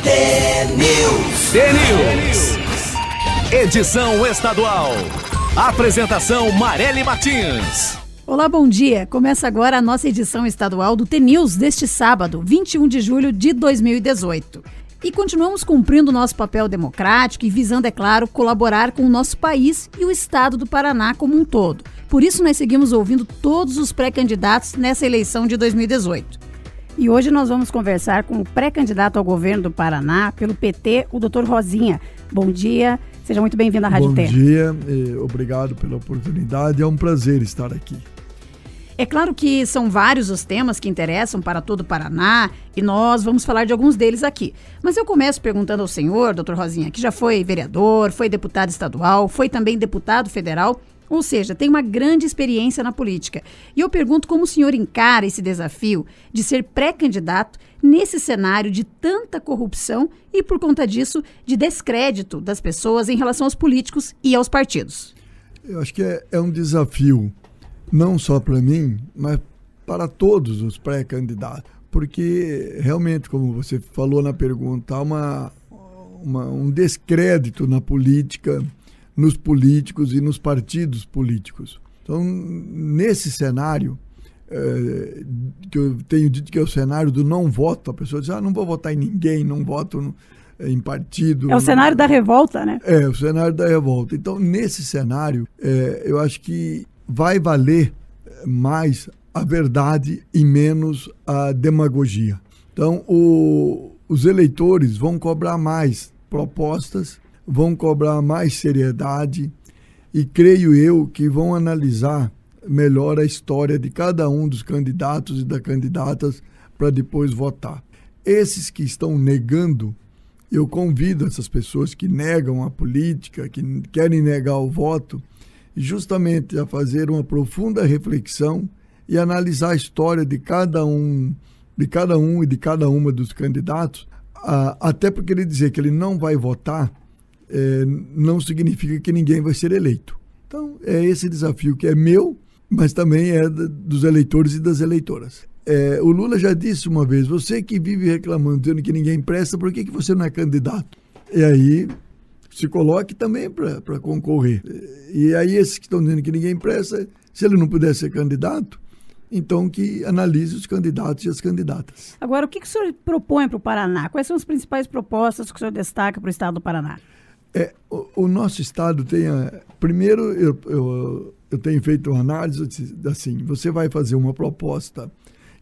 T-News. Edição estadual. Apresentação Marely Martins. Olá, bom dia. Começa agora a nossa edição estadual do T-News deste sábado, 21 de julho de 2018. E continuamos cumprindo nosso papel democrático e visando, é claro, colaborar com o nosso país e o estado do Paraná como um todo. Por isso nós seguimos ouvindo todos os pré-candidatos nessa eleição de 2018. E hoje nós vamos conversar com o pré-candidato ao governo do Paraná pelo PT, o Dr. Rosinha. Bom dia, seja muito bem-vindo à Rádio T. Bom dia, obrigado pela oportunidade, é um prazer estar aqui. É claro que são vários os temas que interessam para todo o Paraná e nós vamos falar de alguns deles aqui. Mas eu começo perguntando ao senhor, doutor Rosinha, que já foi vereador, foi deputado estadual, foi também deputado federal, ou seja, tem uma grande experiência na política. E eu pergunto como o senhor encara esse desafio de ser pré-candidato nesse cenário de tanta corrupção e, por conta disso, de descrédito das pessoas em relação aos políticos e aos partidos. Eu acho que é um desafio, não só para mim, mas para todos os pré-candidatos. Porque, realmente, como você falou na pergunta, há um descrédito na política, nos políticos e nos partidos políticos. Então, nesse cenário, que eu tenho dito que é o cenário do não voto, a pessoa diz, não vou votar em ninguém, não voto em partido. É o cenário da revolta, né? É, o cenário da revolta. Então, nesse cenário, eu acho que vai valer mais a verdade e menos a demagogia. Então, os eleitores vão cobrar mais propostas, vão cobrar mais seriedade e creio eu que vão analisar melhor a história de cada um dos candidatos e das candidatas para depois votar. Esses que estão negando, eu convido essas pessoas que negam a política, que querem negar o voto, justamente a fazer uma profunda reflexão e analisar a história de cada um e de cada uma dos candidatos, até porque ele dizer que ele não vai votar não significa que ninguém vai ser eleito. Então, é esse desafio que é meu, mas também é dos eleitores e das eleitoras. O Lula já disse uma vez, você que vive reclamando, dizendo que ninguém presta, por que você não é candidato? E aí, se coloque também para concorrer. E aí, esses que estão dizendo que ninguém presta, se ele não puder ser candidato, então que analise os candidatos e as candidatas. Agora, o que o senhor propõe para o Paraná? Quais são as principais propostas que o senhor destaca para o estado do Paraná? O nosso estado tem... Primeiro, eu tenho feito uma análise assim, você vai fazer uma proposta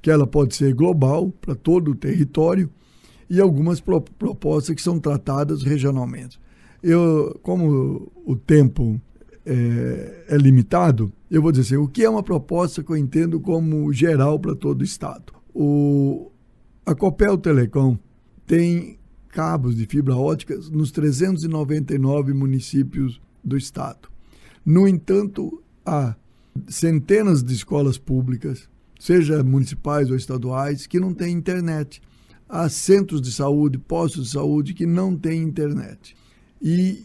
que ela pode ser global para todo o território e algumas propostas que são tratadas regionalmente. Como o tempo é limitado, eu vou dizer assim, o que é uma proposta que eu entendo como geral para todo o estado? A Copel Telecom tem cabos de fibra ótica nos 399 municípios do estado. No entanto, há centenas de escolas públicas, seja municipais ou estaduais, que não têm internet. Há centros de saúde, postos de saúde que não têm internet. E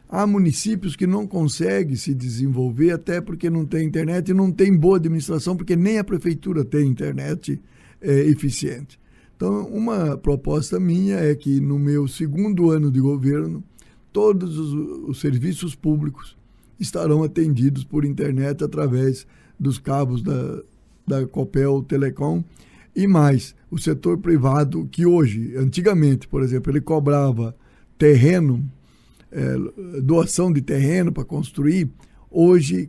há municípios que não conseguem se desenvolver até porque não tem internet e não tem boa administração, porque nem a prefeitura tem internet eficiente. Então, uma proposta minha é que no meu segundo ano de governo, todos os serviços públicos estarão atendidos por internet através dos cabos da Copel Telecom e mais, o setor privado que hoje, antigamente, por exemplo, ele cobrava terreno, doação de terreno para construir, hoje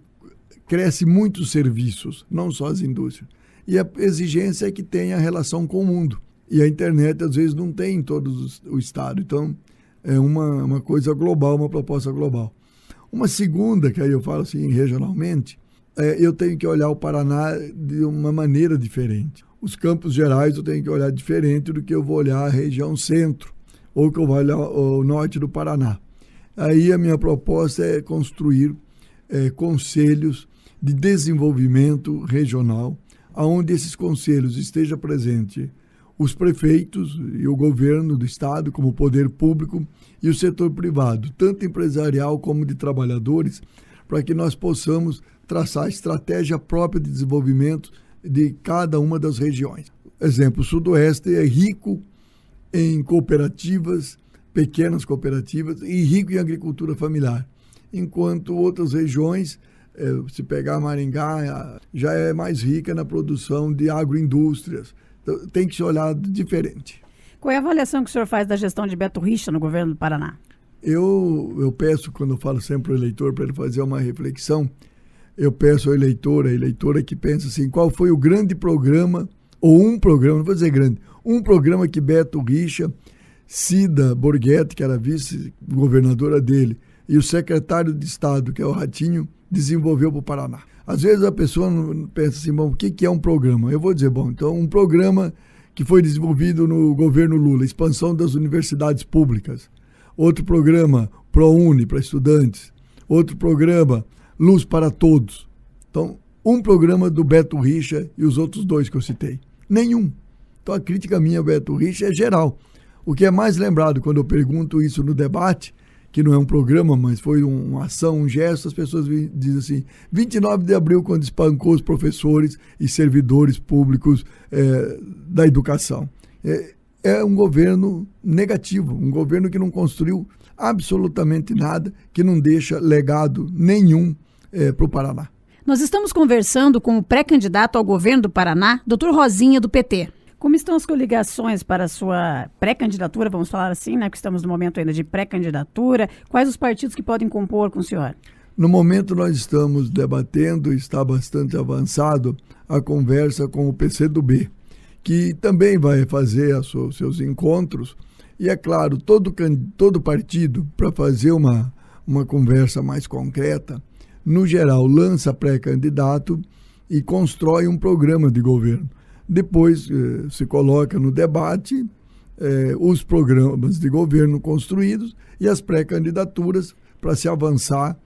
cresce muitos serviços, não só as indústrias. E a exigência é que tenha relação com o mundo. E a internet, às vezes, não tem em todo o estado. Então, é uma coisa global, uma proposta global. Uma segunda, que aí eu falo assim, regionalmente, eu tenho que olhar o Paraná de uma maneira diferente. Os Campos Gerais eu tenho que olhar diferente do que eu vou olhar a região centro, ou que eu vou olhar o norte do Paraná. Aí a minha proposta é construir conselhos de desenvolvimento regional, onde esses conselhos esteja presente os prefeitos e o governo do estado, como poder público, e o setor privado, tanto empresarial como de trabalhadores, para que nós possamos traçar a estratégia própria de desenvolvimento de cada uma das regiões. Exemplo, o Sudoeste é rico em cooperativas, pequenas cooperativas, e rico em agricultura familiar. Enquanto outras regiões, se pegar Maringá, já é mais rica na produção de agroindústrias. Então, tem que se olhar diferente. Qual é a avaliação que o senhor faz da gestão de Beto Richa no governo do Paraná? Eu peço, quando eu falo sempre ao eleitor, para ele fazer uma reflexão, eu peço ao eleitor, a eleitora que pensa assim, qual foi o grande programa, ou um programa, não vou dizer grande, um programa que Beto Richa, Cida Borghetti, que era vice-governadora dele, e o secretário de Estado, que é o Ratinho, desenvolveu para o Paraná. Às vezes a pessoa pensa assim, bom, o que é um programa? Eu vou dizer, bom, então um programa que foi desenvolvido no governo Lula, expansão das universidades públicas. Outro programa, ProUni, para estudantes. Outro programa, Luz para Todos. Então, um programa do Beto Richa e os outros dois que eu citei. Nenhum. Então, a crítica minha ao Beto Richa é geral. O que é mais lembrado quando eu pergunto isso no debate, que não é um programa, mas foi uma ação, um gesto, as pessoas dizem assim, 29 de abril, quando espancou os professores e servidores públicos da educação. É um governo negativo, um governo que não construiu absolutamente nada, que não deixa legado nenhum para o Paraná. Nós estamos conversando com o pré-candidato ao governo do Paraná, Dr. Rosinha, do PT. Como estão as coligações para a sua pré-candidatura, vamos falar assim, né? Que estamos no momento ainda de pré-candidatura. Quais os partidos que podem compor com o senhor? No momento nós estamos debatendo, está bastante avançado, a conversa com o PCdoB, que também vai fazer seus encontros. E é claro, todo partido, para fazer uma conversa mais concreta, no geral, lança pré-candidato e constrói um programa de governo. Depois se coloca no debate os programas de governo construídos e as pré-candidaturas para se avançar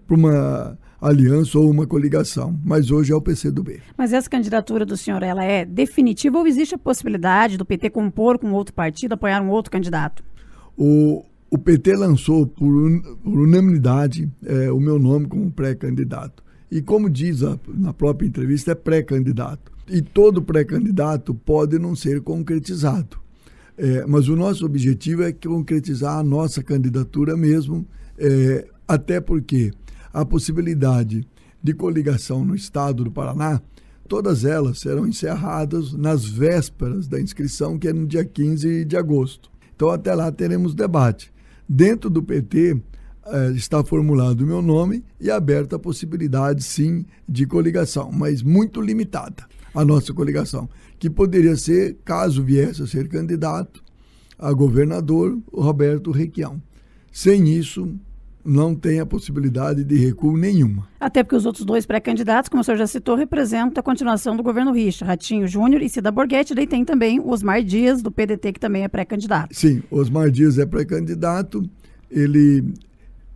para uma aliança ou uma coligação. Mas hoje é o PCdoB. Mas essa candidatura do senhor, ela é definitiva ou existe a possibilidade do PT compor com outro partido, apoiar um outro candidato? O PT lançou por unanimidade o meu nome como pré-candidato. E como diz na própria entrevista, é pré-candidato. E todo pré-candidato pode não ser concretizado. Mas o nosso objetivo é concretizar a nossa candidatura mesmo, até porque a possibilidade de coligação no estado do Paraná, todas elas serão encerradas nas vésperas da inscrição, que é no dia 15 de agosto. Então, até lá teremos debate. Dentro do PT, está formulado o meu nome e aberta a possibilidade, sim, de coligação, mas muito limitada a nossa coligação, que poderia ser, caso viesse a ser candidato a governador, o Roberto Requião. Sem isso, não tem a possibilidade de recuo nenhuma. Até porque os outros dois pré-candidatos, como o senhor já citou, representam a continuação do governo Richa, Ratinho Júnior e Cida Borghetti. Daí tem também o Osmar Dias, do PDT, que também é pré-candidato. Sim, Osmar Dias é pré-candidato. Ele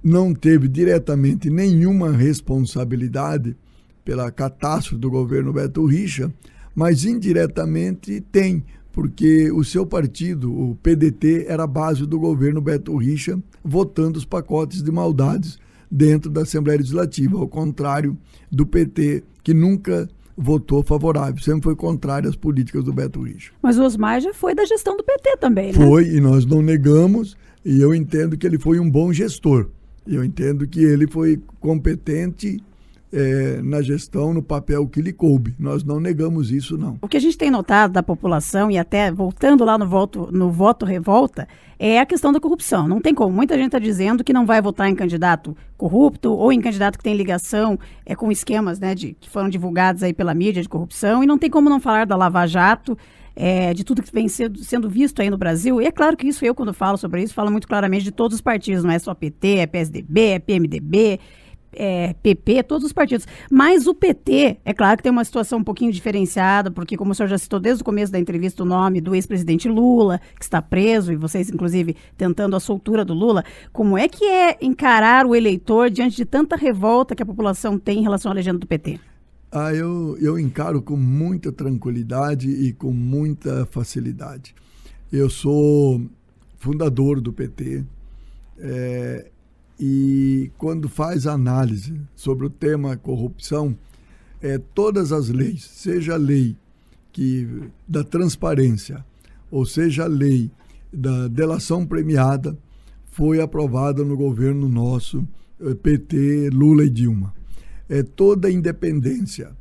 não teve diretamente nenhuma responsabilidade pela catástrofe do governo Beto Richa, mas indiretamente tem, porque o seu partido, o PDT, era a base do governo Beto Richa, votando os pacotes de maldades dentro da Assembleia Legislativa, ao contrário do PT, que nunca votou favorável, sempre foi contrário às políticas do Beto Richa. Mas o Osmar já foi da gestão do PT também, né? Foi, e nós não negamos, e eu entendo que ele foi um bom gestor. Eu entendo que ele foi competente na gestão, no papel que lhe coube. Nós não negamos isso, não. O que a gente tem notado da população, e até voltando lá no voto revolta, é a questão da corrupção. Não tem como. Muita gente está dizendo que não vai votar em candidato corrupto ou em candidato que tem ligação com esquemas, né, que foram divulgados aí pela mídia de corrupção, e não tem como não falar da Lava Jato, de tudo que vem sendo visto aí no Brasil. E é claro que isso, eu quando falo sobre isso, falo muito claramente de todos os partidos, não é só PT, é PSDB, é PMDB, PP, todos os partidos. Mas o PT, é claro que tem uma situação um pouquinho diferenciada, porque como o senhor já citou desde o começo da entrevista o nome do ex-presidente Lula, que está preso, e vocês inclusive tentando a soltura do Lula, como é que é encarar o eleitor diante de tanta revolta que a população tem em relação à legenda do PT? Eu encaro com muita tranquilidade e com muita facilidade. Eu sou fundador do PT, e quando faz análise sobre o tema corrupção, todas as leis, seja a lei da transparência ou seja, a lei da delação premiada, foi aprovada no governo nosso, PT, Lula e Dilma. Toda a independência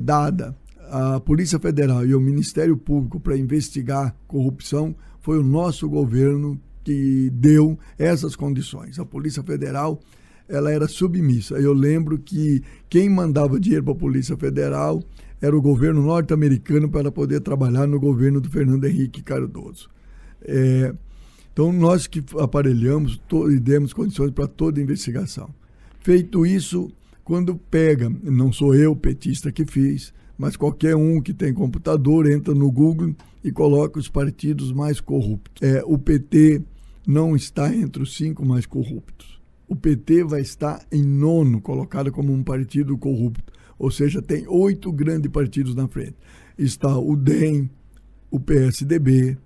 dada à Polícia Federal e ao Ministério Público para investigar corrupção foi o nosso governo que deu essas condições. A Polícia Federal, ela era submissa. Eu lembro que quem mandava dinheiro para a Polícia Federal era o governo norte-americano para poder trabalhar no governo do Fernando Henrique Cardoso. Então, nós que aparelhamos e demos condições para toda a investigação. Feito isso, quando pega, não sou eu, petista, que fiz, mas qualquer um que tem computador entra no Google e coloca os partidos mais corruptos. O PT não está entre os 5 mais corruptos. O PT vai estar em 9º, colocado como um partido corrupto. Ou seja, tem 8 grandes partidos na frente. Está o DEM, o PSDB,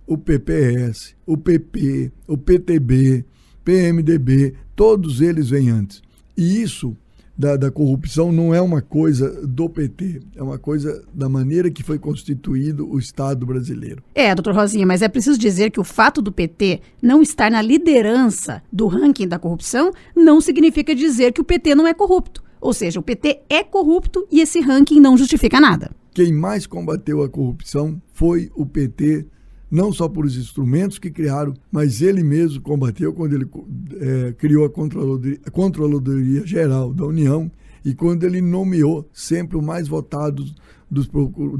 o PPS, o PP, o PTB, PMDB, todos eles vêm antes. E isso da corrupção não é uma coisa do PT, é uma coisa da maneira que foi constituído o Estado brasileiro. Doutor Rosinha, mas é preciso dizer que o fato do PT não estar na liderança do ranking da corrupção não significa dizer que o PT não é corrupto. Ou seja, o PT é corrupto e esse ranking não justifica nada. Quem mais combateu a corrupção foi o PT, não só por os instrumentos que criaram, mas ele mesmo combateu quando ele criou a Controladoria Geral da União e quando ele nomeou sempre o mais votado dos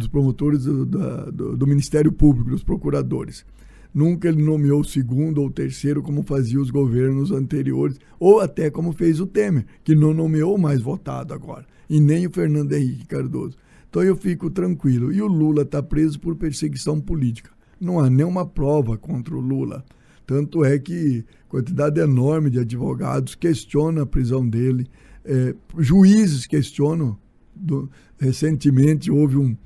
promotores do Ministério Público, dos procuradores. Nunca ele nomeou o 2º ou 3º, como faziam os governos anteriores, ou até como fez o Temer, que não nomeou o mais votado agora, e nem o Fernando Henrique Cardoso. Então eu fico tranquilo. E o Lula está preso por perseguição política. Não há nenhuma prova contra o Lula. Tanto é que quantidade enorme de advogados questiona a prisão dele, juízes questionam. Recentemente houve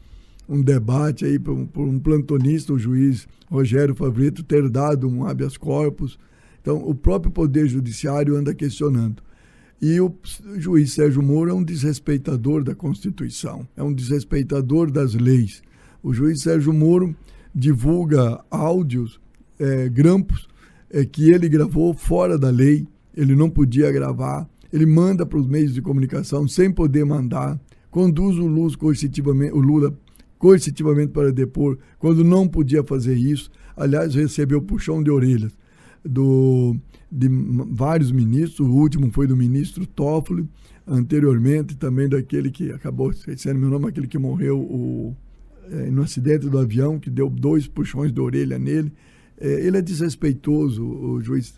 um debate aí por um plantonista, o juiz Rogério Favretto, ter dado um habeas corpus. Então, o próprio Poder Judiciário anda questionando. E o juiz Sérgio Moro é um desrespeitador da Constituição, é um desrespeitador das leis. O juiz Sérgio Moro divulga áudios, grampos, que ele gravou fora da lei, ele não podia gravar, ele manda para os meios de comunicação sem poder mandar, conduz o Lula coercitivamente para depor, quando não podia fazer isso. Aliás, recebeu puxão de orelhas de vários ministros, o último foi do ministro Toffoli, anteriormente também daquele que acabou esquecendo meu nome, aquele que morreu no acidente do avião, que deu 2 puxões de orelha nele. Ele é desrespeitoso, o juiz,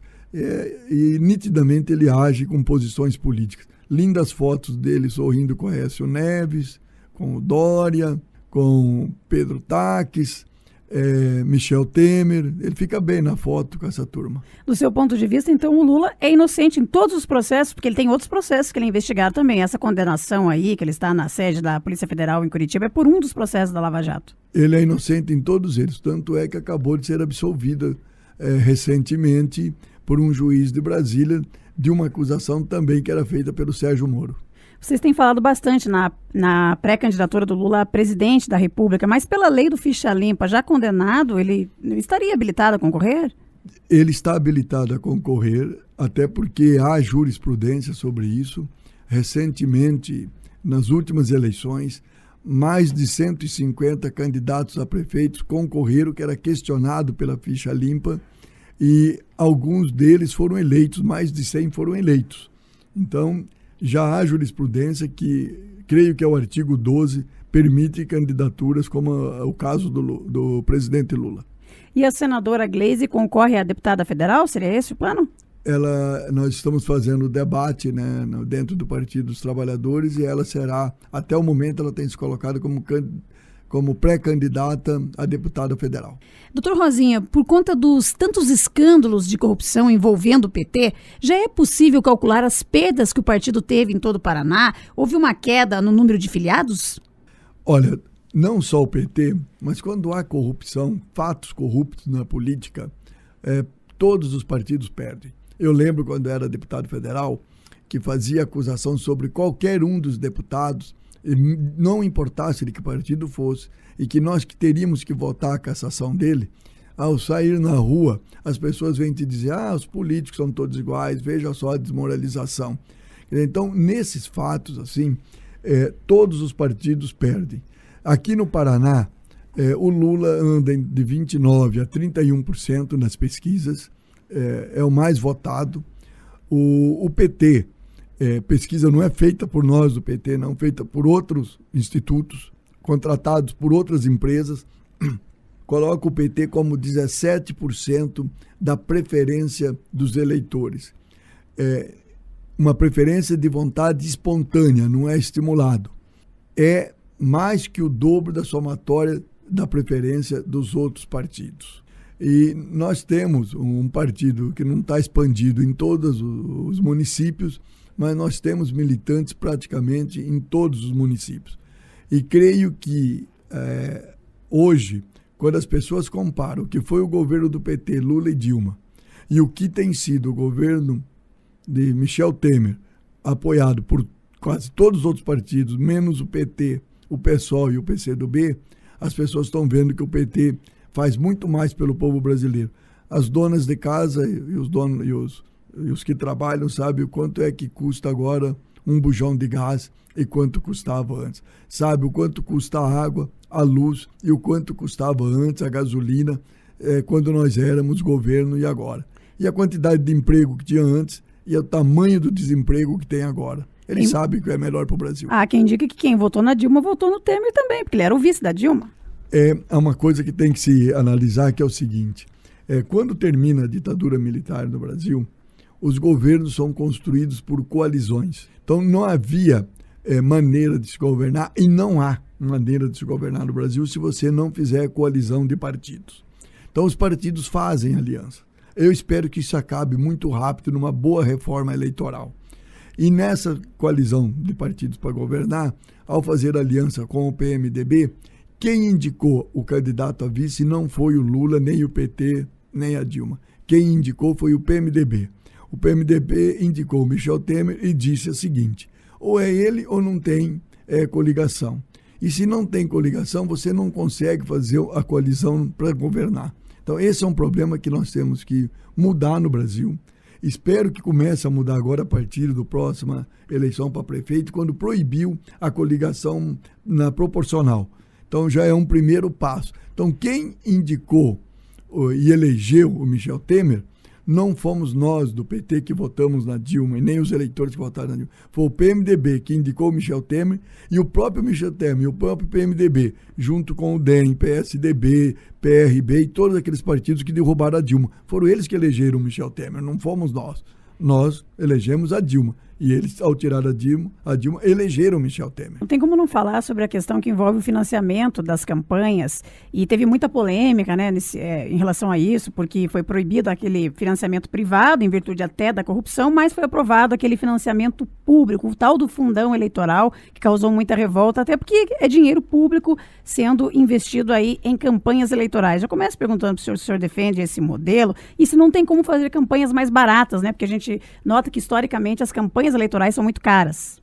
e nitidamente ele age com posições políticas. Lindas fotos dele sorrindo com Aécio Neves, com o Dória, com Pedro Taques, Michel Temer. Ele fica bem na foto com essa turma. Do seu ponto de vista, então, o Lula é inocente em todos os processos, porque ele tem outros processos que ele é investigado também. Essa condenação aí, que ele está na sede da Polícia Federal em Curitiba, é por um dos processos da Lava Jato. Ele é inocente em todos eles, tanto é que acabou de ser absolvido recentemente por um juiz de Brasília de uma acusação também que era feita pelo Sérgio Moro. Vocês têm falado bastante na pré-candidatura do Lula a presidente da República, mas pela lei do ficha limpa, já condenado, ele estaria habilitado a concorrer? Ele está habilitado a concorrer, até porque há jurisprudência sobre isso. Recentemente, nas últimas eleições, mais de 150 candidatos a prefeitos concorreram, que era questionado pela ficha limpa, e alguns deles foram eleitos, mais de 100 foram eleitos. Então, já há jurisprudência que, creio que é o artigo 12, permite candidaturas, como o caso do presidente Lula. E a senadora Gleisi concorre a deputada federal? Seria esse o plano? Nós estamos fazendo o debate, né, dentro do Partido dos Trabalhadores, e ela será, até o momento, ela tem se colocado como pré-candidata a deputada federal. Doutor Rosinha, por conta dos tantos escândalos de corrupção envolvendo o PT, já é possível calcular as perdas que o partido teve em todo o Paraná? Houve uma queda no número de filiados? Olha, não só o PT, mas quando há corrupção, fatos corruptos na política, todos os partidos perdem. Eu lembro quando era deputado federal, que fazia acusação sobre qualquer um dos deputados, não importasse de que partido fosse, e que nós que teríamos que votar a cassação dele, ao sair na rua, as pessoas vêm te dizer, os políticos são todos iguais, veja só a desmoralização. Então, nesses fatos, assim, todos os partidos perdem. Aqui no Paraná, o Lula anda de 29% a 31% nas pesquisas, é o mais votado. O PT, pesquisa não é feita por nós do PT, não, feita por outros institutos, contratados por outras empresas, coloca o PT como 17% da preferência dos eleitores. Uma preferência de vontade espontânea, não é estimulado. É mais que o dobro da somatória da preferência dos outros partidos. E nós temos um partido que não está expandido em todos os municípios, mas nós temos militantes praticamente em todos os municípios. E creio que hoje, quando as pessoas comparam o que foi o governo do PT, Lula e Dilma, e o que tem sido o governo de Michel Temer, apoiado por quase todos os outros partidos, menos o PT, o PSOL e o PCdoB, as pessoas estão vendo que o PT faz muito mais pelo povo brasileiro. As donas de casa e os donos e os que trabalham sabem o quanto é que custa agora um bujão de gás e quanto custava antes. Sabe o quanto custa a água, a luz e o quanto custava antes a gasolina, quando nós éramos governo e agora. E a quantidade de emprego que tinha antes e o tamanho do desemprego que tem agora. Eles sabem que é melhor para o Brasil. Quem diga que quem votou na Dilma votou no Temer também, porque ele era o vice da Dilma. É uma coisa que tem que se analisar, que é o seguinte. Quando termina a ditadura militar no Brasil, os governos são construídos por coalizões. Então não havia maneira de se governar, e não há maneira de se governar no Brasil se você não fizer coalizão de partidos. Então os partidos fazem aliança. Eu espero que isso acabe muito rápido numa boa reforma eleitoral. E nessa coalizão de partidos para governar, ao fazer aliança com o PMDB, quem indicou o candidato a vice não foi o Lula, nem o PT, nem a Dilma. Quem indicou foi o PMDB. O PMDB indicou o Michel Temer e disse o seguinte: ou é ele ou não tem coligação. E se não tem coligação, você não consegue fazer a coalizão para governar. Então esse é um problema que nós temos que mudar no Brasil. Espero que comece a mudar agora a partir da próxima eleição para prefeito, quando proibiu a coligação na proporcional. Então já é um primeiro passo. Então quem indicou e elegeu o Michel Temer não fomos nós do PT que votamos na Dilma, e nem os eleitores que votaram na Dilma. Foi o PMDB que indicou o Michel Temer, e o próprio Michel Temer e o próprio PMDB, junto com o DEM, PSDB, PRB e todos aqueles partidos que derrubaram a Dilma. Foram eles que elegeram o Michel Temer, não fomos nós. Nós elegemos a Dilma. E eles, ao tirar a Dilma, elegeram Michel Temer. Não tem como não falar sobre a questão que envolve o financiamento das campanhas. E teve muita polêmica, né, em relação a isso, porque foi proibido aquele financiamento privado, em virtude até da corrupção, mas foi aprovado aquele financiamento público, o tal do fundão eleitoral, que causou muita revolta, até porque é dinheiro público sendo investido aí em campanhas eleitorais. Já começo perguntando para o senhor se o senhor defende esse modelo, e se não tem como fazer campanhas mais baratas, né? Porque a gente nota que, historicamente, as campanhas eleitorais são muito caras.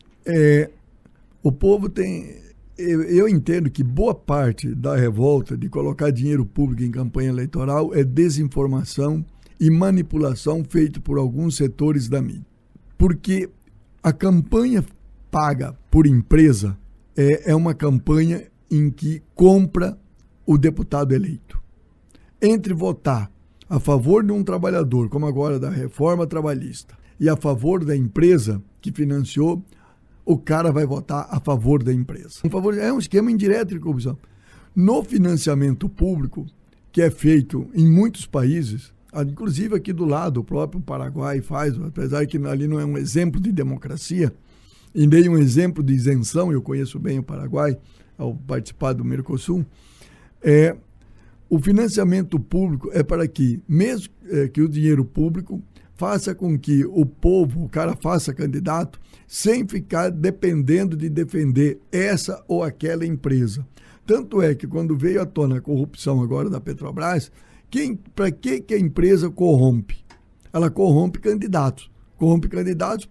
O povo tem... Eu entendo que boa parte da revolta de colocar dinheiro público em campanha eleitoral é desinformação e manipulação feita por alguns setores da mídia. Porque a campanha paga por empresa é uma campanha em que compra o deputado eleito. Entre votar a favor de um trabalhador, como agora da reforma trabalhista, e a favor da empresa que financiou, o cara vai votar a favor da empresa. É um esquema indireto de corrupção. No financiamento público, que é feito em muitos países, inclusive aqui do lado, o próprio Paraguai faz, apesar que ali não é um exemplo de democracia, e nem um exemplo de isenção, eu conheço bem o Paraguai, ao participar do Mercosul, o financiamento público é para que, mesmo que o dinheiro público faça com que o povo, o cara faça candidato, sem ficar dependendo de defender essa ou aquela empresa. Tanto é que quando veio à tona a corrupção agora da Petrobras, para que a empresa corrompe? Ela corrompe candidatos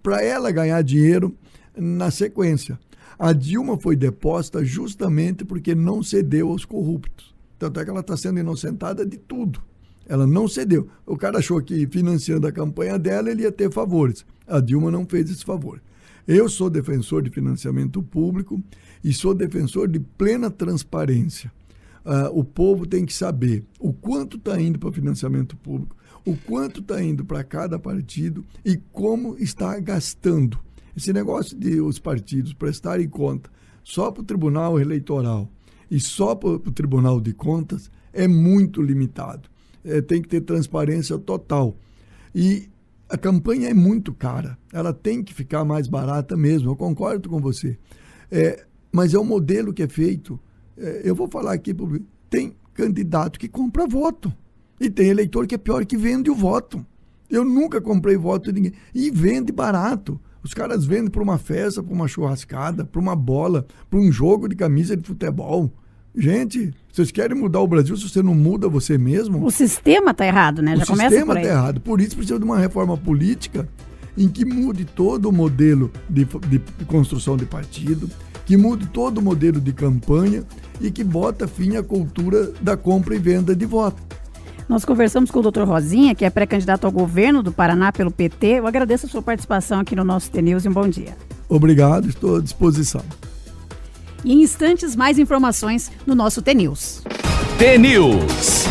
para ela ganhar dinheiro na sequência. A Dilma foi deposta justamente porque não cedeu aos corruptos. Tanto é que ela está sendo inocentada de tudo. Ela não cedeu. O cara achou que financiando a campanha dela ele ia ter favores. A Dilma não fez esse favor. Eu sou defensor de financiamento público e sou defensor de plena transparência. O povo tem que saber o quanto está indo para financiamento público, o quanto está indo para cada partido e como está gastando. Esse negócio de os partidos prestarem conta só para o Tribunal Eleitoral e só para o Tribunal de Contas é muito limitado. Tem que ter transparência total. E a campanha é muito cara. Ela tem que ficar mais barata mesmo. Eu concordo com você. Mas é um modelo que é feito. Eu vou falar aqui, tem candidato que compra voto. E tem eleitor que é pior, que vende o voto. Eu nunca comprei voto de ninguém. E vende barato. Os caras vendem para uma festa, para uma churrascada, para uma bola, para um jogo de camisa de futebol. Gente, vocês querem mudar o Brasil se você não muda você mesmo? O sistema está errado, né? Já começa por aí. O sistema está errado. Por isso precisa de uma reforma política em que mude todo o modelo de construção de partido, que mude todo o modelo de campanha e que bota fim à cultura da compra e venda de voto. Nós conversamos com o Dr. Rosinha, que é pré-candidato ao governo do Paraná pelo PT. Eu agradeço a sua participação aqui no nosso T-News e um bom dia. Obrigado, estou à disposição. E em instantes, mais informações no nosso T-News. T-News.